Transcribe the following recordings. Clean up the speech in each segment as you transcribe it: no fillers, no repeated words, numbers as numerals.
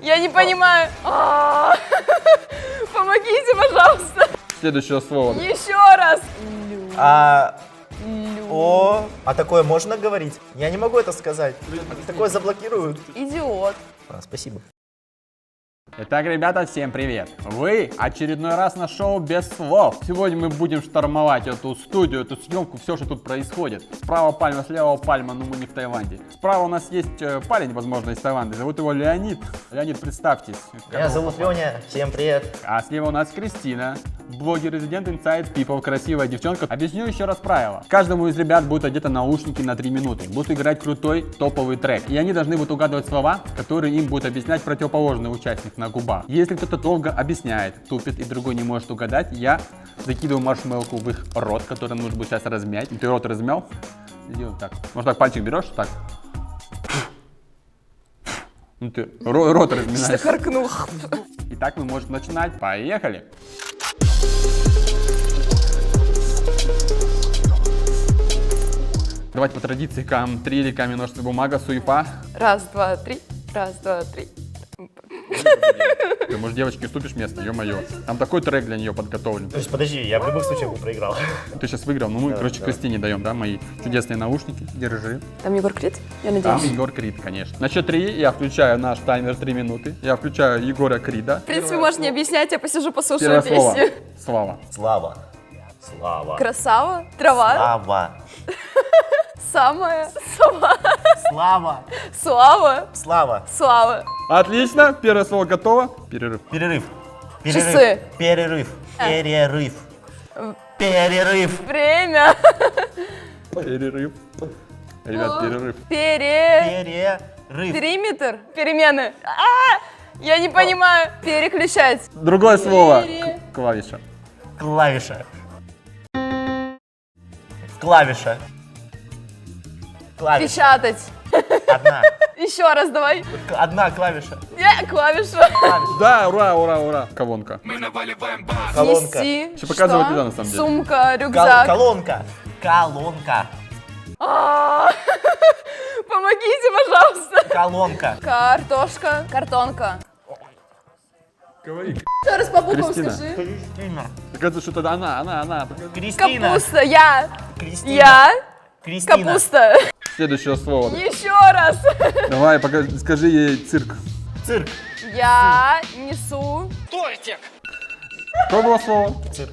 Я не понимаю. Помогите, пожалуйста. Следующее слово. Еще раз. А такое можно говорить? Я не могу это сказать. Такое заблокируют. Идиот. Спасибо. Итак, ребята, всем привет! Вы очередной раз на шоу без слов. Сегодня мы будем штормовать эту студию, эту съемку, все, что тут происходит. Справа пальма, слева пальма, но мы не в Таиланде. Справа у нас есть парень, возможно, из Таиланда. Зовут его Леонид. Леонид, представьтесь. Меня зовут Леня. Всем привет. А слева у нас Кристина, блогер-резидент Inside People, красивая девчонка. Объясню еще раз правила. Каждому из ребят будут одеты наушники на 3 минуты. Будут играть крутой топовый трек. И они должны будут угадывать слова, которые им будет объяснять противоположный участник на губах. Если кто-то долго объясняет, тупит и другой не может угадать, я закидываю маршмелку в их рот, который нужно будет сейчас размять. Ты рот размял? Делай так. Может так пальчик берешь? Так. Ну ты рот разминаешь. Харкнул. Итак, мы можем начинать. Поехали! Давайте по традиции три камень, ножницы, бумага, суефа. Раз, два, три. Раз, два, три. Ты, может, девочке уступишь место, ё-моё. Там такой трек для нее подготовлен. То есть, подожди, я в любых случаях бы проиграл. Ты сейчас выиграл, ну мы, короче, Кристине даем, да, мои чудесные наушники. Держи. Там Егор Крид? Я Там надеюсь. Егор Крид, конечно. На счет 3 я включаю наш таймер 3 минуты. Я включаю Егора Крида. В принципе, можешь не объяснять, я посижу, Первое послушаю слово. песню. Слава. Слава. Слава. Красава, трава, Слава. самая, слава, Слава. слава, Слава. слава. Отлично. Первое слово готово. Перерыв. Перерыв. Часы. Перерыв. Перерыв. Перерыв. Время. Перерыв. Ребят, перерыв. Перерыв. Периметр. Перемены. Я не понимаю. Переключать. Другое слово. Клавиша. Клавиша. Клавиша. Клавиша. Печатать. Одна. Еще раз давай. Одна клавиша. Клавиша. Да, ура, ура, ура. Колонка. Колонка. Нести. Еще показывать Что? не надо, на самом деле. Сумка, рюкзак. Колонка. Колонка. Помогите, пожалуйста. Колонка. Картошка. Картонка. Говори. Еще раз по буквам Кристина. скажи. Кристина. Оказывается, что это она. Кристина. Капуста. Я. Кристина. Я. Кристина. Капуста. Следующее слово. Еще раз. Давай, скажи ей цирк. Цирк. Я несу Какое было слово? Цирк.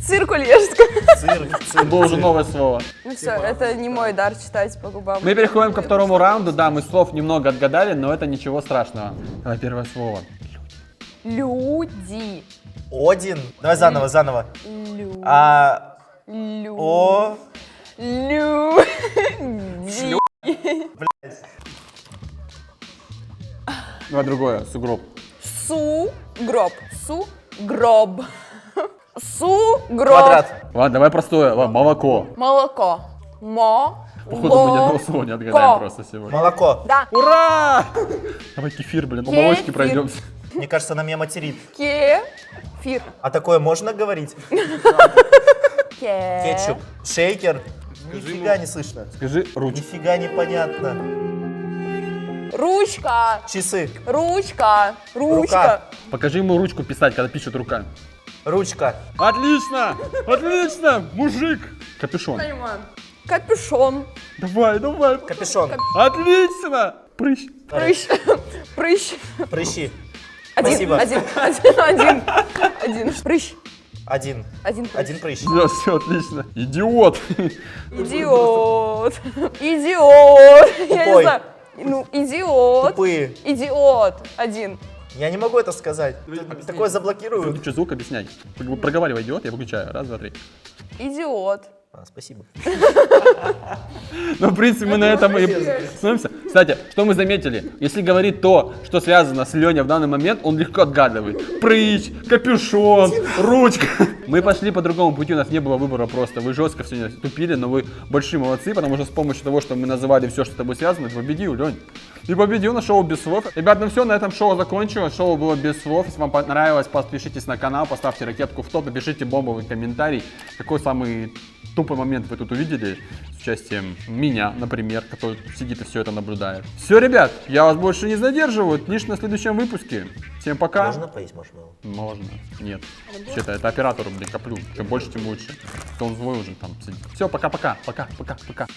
циркулежка. Цирк. Это было уже новое слово. Ну все, это не мой дар читать по губам. Мы переходим ко второму раунду. Да, мы слов немного отгадали, но это ничего страшного. Давай первое слово. Люди. Один. Давай заново. Лю. Лю. О. Лю. Давай другое. Сугроб. Су-гроб. Су-гроб. Су-гроб. Квадрат. Ладно, давай простое. Ладно, молоко. Молоко. Походу, мы ни одного слова не отгадаем просто сегодня. Молоко. Да. Ура! Давай кефир, блин, по молочке Кефир. пройдемся. Мне кажется, она меня материт. Кефир. А такое можно говорить? Кетчуп. Шейкер. Нифига не слышно. Скажи ручка. Нифига не понятно. Ручка. Часы. Ручка. Рука. Ручка. Покажи ему ручку писать, когда пишет руками. Ручка. Отлично! Отлично! Мужик! Капюшон. Понимаю. Капюшон. Давай. Капюшон. Отлично! Прыщ. Прыщ. Прыщ. Прыщи. Один. Спасибо. Один. Прыщ. Один. Один прыщ. Один прыщ. Все отлично. Идиот. Идиот. Идиот. Я не Тупой. знаю. Ну, идиот. Тупые. Идиот. Один. Я не могу это сказать. Такое заблокируют. Выключи звук, объясняй. Проговаривай, идиот, я выключаю. Раз, два, три. Идиот. Спасибо. Ну, в принципе, мы на этом и становимся. Кстати, что мы заметили? Если говорить то, что связано с Леней в данный момент, он легко отгадывает. Прыщ, капюшон, ручка. Мы пошли по другому пути, у нас не было выбора просто. Вы жестко все тупили, но вы большие молодцы, потому что с помощью того, что мы называли все, что с тобой связано, ты победил, Лень. И победил на шоу без слов. Ребят, ну все, на этом шоу закончилось. Шоу было без слов. Если вам понравилось, подпишитесь на канал, поставьте ракетку в топ, напишите бомбовый комментарий. Какой самый тупой момент вы тут увидели с участием меня, например, который сидит и все это наблюдает. Все, ребят, я вас больше не задерживаю. Лишь на следующем выпуске. Всем пока. Можно поесть маршмеллоу? Можно. Нет. Вообще-то это оператору, блин, коплю. Чем больше, тем лучше. То он злой уже там сидит. Все, пока-пока. Пока-пока-пока.